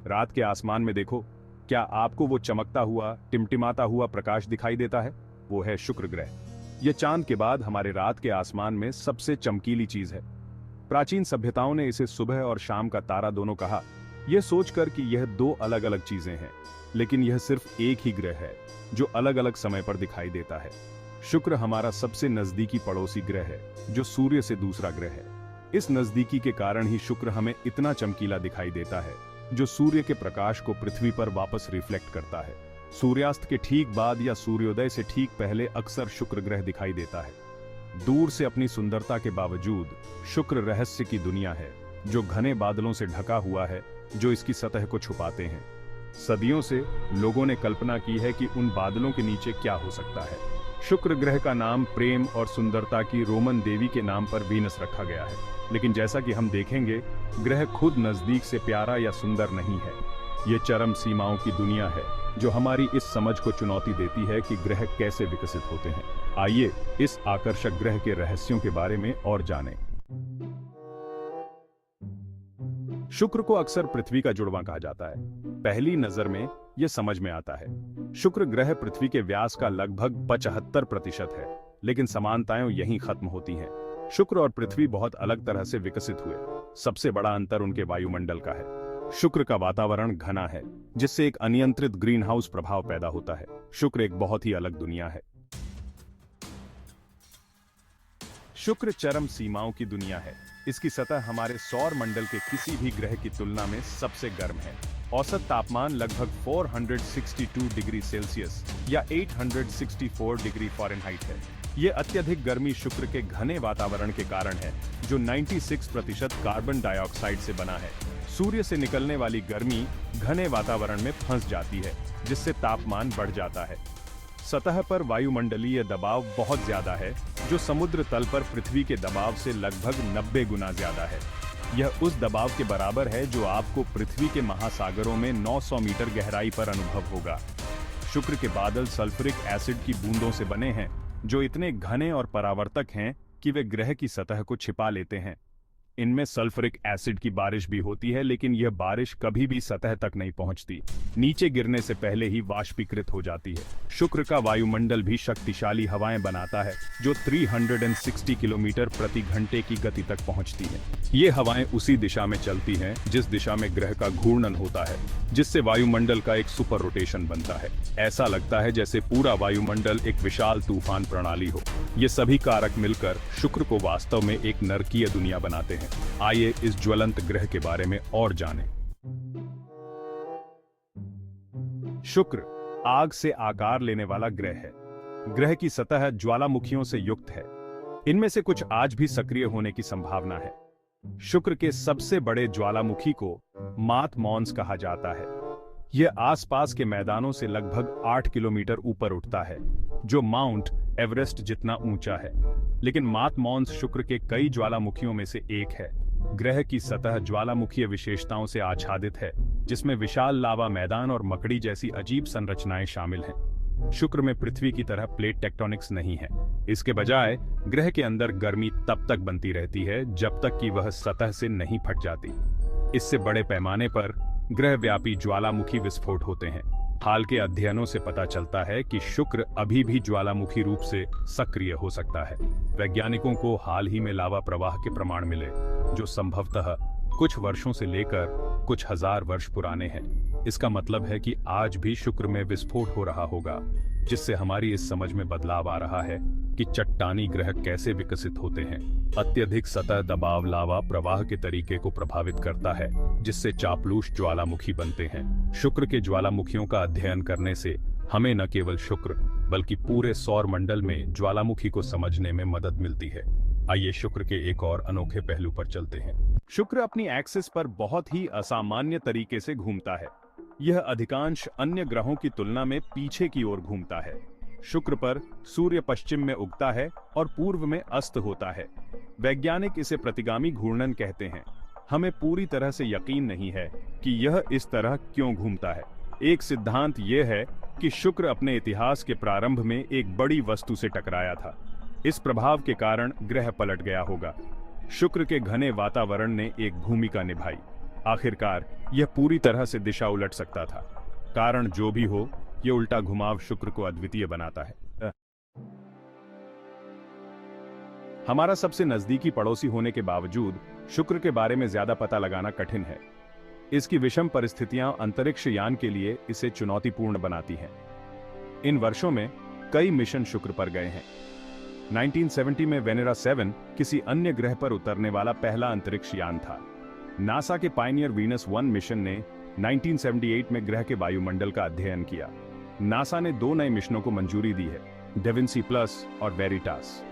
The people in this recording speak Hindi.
रात के आसमान में देखो, क्या आपको वो चमकता हुआ टिमटिमाता हुआ प्रकाश दिखाई देता है? वो है शुक्र ग्रह। यह चांद के बाद हमारे रात के आसमान में सबसे चमकीली चीज है। प्राचीन सभ्यताओं ने इसे सुबह और शाम का तारा दोनों कहा, यह सोचकर कि यह दो अलग अलग चीजें हैं, लेकिन यह सिर्फ एक ही ग्रह है जो अलग अलग समय पर दिखाई देता है। शुक्र हमारा सबसे नजदीकी पड़ोसी ग्रह है, जो सूर्य से दूसरा ग्रह है। इस नजदीकी के कारण ही शुक्र हमें इतना चमकीला दिखाई देता है, जो सूर्य के प्रकाश को पृथ्वी पर वापस रिफ्लेक्ट करता है। सूर्यास्त के ठीक बाद या सूर्योदय से ठीक पहले अक्सर शुक्र ग्रह दिखाई देता है। दूर से अपनी सुंदरता के बावजूद शुक्र रहस्य की दुनिया है, जो घने बादलों से ढका हुआ है, जो इसकी सतह को छुपाते हैं। सदियों से लोगों ने कल्पना की है कि उन बादलों के नीचे क्या हो सकता है। शुक्र ग्रह का नाम प्रेम और सुंदरता की रोमन देवी के नाम पर वीनस रखा गया है, लेकिन जैसा कि हम देखेंगे, ग्रह खुद नजदीक से प्यारा या सुंदर नहीं है। ये चरम सीमाओं की दुनिया है, जो हमारी इस समझ को चुनौती देती है कि ग्रह कैसे विकसित होते हैं। आइए इस आकर्षक ग्रह के रहस्यों के बारे में और जानें। शुक्र को अक्सर पृथ्वी का जुड़वां कहा जाता है। पहली नजर में यह समझ में आता है। शुक्र ग्रह पृथ्वी के व्यास का लगभग 75% है, लेकिन समानताएं यहीं खत्म होती हैं। शुक्र और पृथ्वी बहुत अलग तरह से विकसित हुए। सबसे बड़ा अंतर उनके वायुमंडल का है। शुक्र का वातावरण घना है, जिससे एक अनियंत्रित ग्रीन हाउस प्रभाव पैदा होता है। शुक्र एक बहुत ही अलग दुनिया है। शुक्र चरम सीमाओं की दुनिया है। इसकी सतह हमारे सौर मंडल के किसी भी ग्रह की तुलना में सबसे गर्म है। औसत तापमान लगभग 462 डिग्री सेल्सियस या 864 डिग्री फ़ारेनहाइट है। ये अत्यधिक गर्मी शुक्र के घने वातावरण के कारण है, जो 96% कार्बन डाइऑक्साइड से बना है। सूर्य से निकलने वाली गर्मी घने वातावरण में फंस जाती है, जिससे तापमान बढ़ जाता है। सतह पर वायुमंडलीय दबाव बहुत ज्यादा है, जो समुद्र तल पर पृथ्वी के दबाव से लगभग 90 गुना ज्यादा है। यह उस दबाव के बराबर है जो आपको पृथ्वी के महासागरों में 900 मीटर गहराई पर अनुभव होगा। शुक्र के बादल सल्फ्यूरिक एसिड की बूंदों से बने हैं, जो इतने घने और परावर्तक हैं कि वे ग्रह की सतह को छिपा लेते हैं। इनमें सल्फ्यूरिक एसिड की बारिश भी होती है, लेकिन यह बारिश कभी भी सतह तक नहीं पहुंचती। नीचे गिरने से पहले ही वाष्पीकृत हो जाती है। शुक्र का वायुमंडल भी शक्तिशाली हवाएं बनाता है, जो 360 किलोमीटर प्रति घंटे की गति तक पहुंचती है। ये हवाएं उसी दिशा में चलती हैं जिस दिशा में ग्रह का घूर्णन होता है, जिससे वायुमंडल का एक सुपर रोटेशन बनता है। ऐसा लगता है जैसे पूरा वायुमंडल एक विशाल तूफान प्रणाली हो। ये सभी कारक मिलकर शुक्र को वास्तव में एक नरकीय दुनिया बनाते हैं। आइए इस ज्वलंत ग्रह के बारे में और जानें। शुक्र आग से आकार लेने वाला ग्रह है। ग्रह की सतह ज्वालामुखियों से युक्त है। इनमें से कुछ आज भी सक्रिय होने की संभावना है। शुक्र के सबसे बड़े ज्वालामुखी को मात मॉन्स कहा जाता है। यह आसपास के मैदानों से लगभग 8 किलोमीटर ऊपर उठता है, जो माउंट एवरेस्ट जितना ऊंचा है। लेकिन मात मॉन्स शुक्र के कई ज्वालामुखियों में से एक है। ग्रह की सतह ज्वालामुखीय विशेषताओं से आच्छादित है, जिसमें विशाल लावा मैदान और मकड़ी जैसी अजीब संरचनाएं शामिल हैं। शुक्र में पृथ्वी की तरह प्लेट टेक्टोनिक्स नहीं है। इसके बजाय ग्रह के अंदर गर्मी तब तक बनती रहती है जब तक कि वह सतह से नहीं फट जाती। इससे बड़े पैमाने पर ग्रहव्यापी ज्वालामुखी विस्फोट होते हैं। हाल के अध्ययनों से पता चलता है कि शुक्र अभी भी ज्वालामुखी रूप से सक्रिय हो सकता है। वैज्ञानिकों को हाल ही में लावा प्रवाह के प्रमाण मिले, जो संभवतः कुछ वर्षों से लेकर कुछ हजार वर्ष पुराने हैं। इसका मतलब है कि आज भी शुक्र में विस्फोट हो रहा होगा, जिससे हमारी इस समझ में बदलाव आ रहा है कि चट्टानी ग्रह कैसे विकसित होते हैं। अत्यधिक सतह दबाव लावा प्रवाह के तरीके को प्रभावित करता है, जिससे चापलूस ज्वालामुखी बनते हैं। शुक्र के ज्वालामुखियों का अध्ययन करने से हमें न केवल शुक्र बल्कि पूरे सौर मंडल में ज्वालामुखी को समझने में मदद मिलती है। आइए शुक्र के एक और अनोखे पहलू पर चलते हैं। शुक्र अपनी एक्सिस पर बहुत ही असामान्य तरीके से घूमता है। यह अधिकांश अन्य ग्रहों की तुलना में पीछे की ओर घूमता है। शुक्र पर सूर्य पश्चिम में उगता है और पूर्व में अस्त होता है। वैज्ञानिक इसे प्रतिगामी घूर्णन कहते हैं। हमें पूरी तरह से यकीन नहीं है कि यह इस तरह क्यों घूमता है। एक सिद्धांत यह है कि शुक्र अपने इतिहास के प्रारंभ में एक बड़ी वस्तु से टकराया था। इस प्रभाव के कारण ग्रह पलट गया होगा। शुक्र के घने वातावरण ने एक भूमिका निभाई। आखिरकार यह पूरी तरह से दिशा उलट सकता था। कारण जो भी हो, यह उल्टा घुमाव शुक्र को अद्वितीय बनाता है। हमारा सबसे नजदीकी पड़ोसी होने के बावजूद शुक्र के बारे में ज्यादा पता लगाना कठिन है। इसकी विषम परिस्थितियां अंतरिक्ष यान के लिए इसे चुनौतीपूर्ण बनाती हैं। इन वर्षों में कई मिशन शुक्र पर गए हैं। 1970 में वेनेरा 7 किसी अन्य ग्रह पर उतरने वाला पहला अंतरिक्ष यान था। नासा के पायनियर वीनस 1 मिशन ने 1978 में ग्रह के वायुमंडल का अध्ययन किया। नासा ने 2 नए मिशनों को मंजूरी दी है, डेविंसी प्लस और वेरिटास।